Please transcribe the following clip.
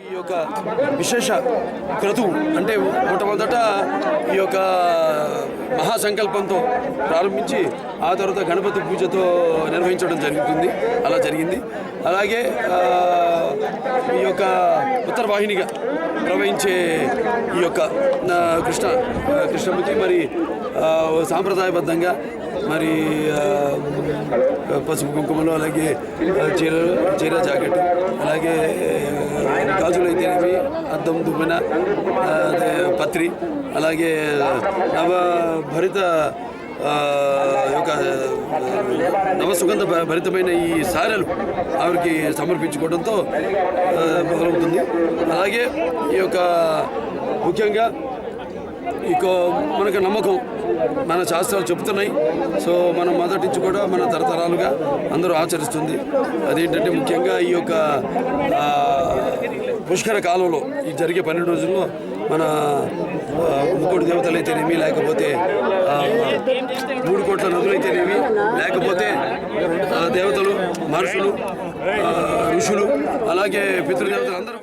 ఈ యొక్క విశేష క్రతువు అంటే మొట్టమొదట ఈ యొక్క మహాసంకల్పంతో ప్రారంభించి ఆ తర్వాత గణపతి పూజతో నిర్వహించడం జరుగుతుంది. అలా జరిగింది. అలాగే ఈ యొక్క ఉత్తరవాహినిగా ప్రవహించే ఈ యొక్క కృష్ణమూర్తి మరి సాంప్రదాయబద్ధంగా మరి పసుపు కుంకుమలు, అలాగే చీర జాకెట్, అలాగే గాజులు అయితేనేవి, అద్దం దువ్వెన, పత్రి, అలాగే నవభరిత యొక్క నవసుగంధ భరితమైన ఈ సారెలు ఆవిడకి సమర్పించుకోవడంతో మొదలవుతుంది. అలాగే ఈ యొక్క ముఖ్యంగా ఇక మనకు నమ్మకం, మన శాస్త్రాలు చెబుతున్నాయి. సో మనం మొదటి నుంచి కూడా మన తరతరాలుగా అందరూ ఆచరిస్తుంది. అదేంటంటే ముఖ్యంగా ఈ యొక్క పుష్కర కాలంలో ఈ జరిగే 12 రోజుల్లో మన ముక్కోటి దేవతలు అయితేనేమి, లేకపోతే 3 కోట్ల నదులు అయితేనేమి, లేకపోతే దేవతలు, మహర్షులు, ఋషులు, అలాగే పితృదేవతలు అందరూ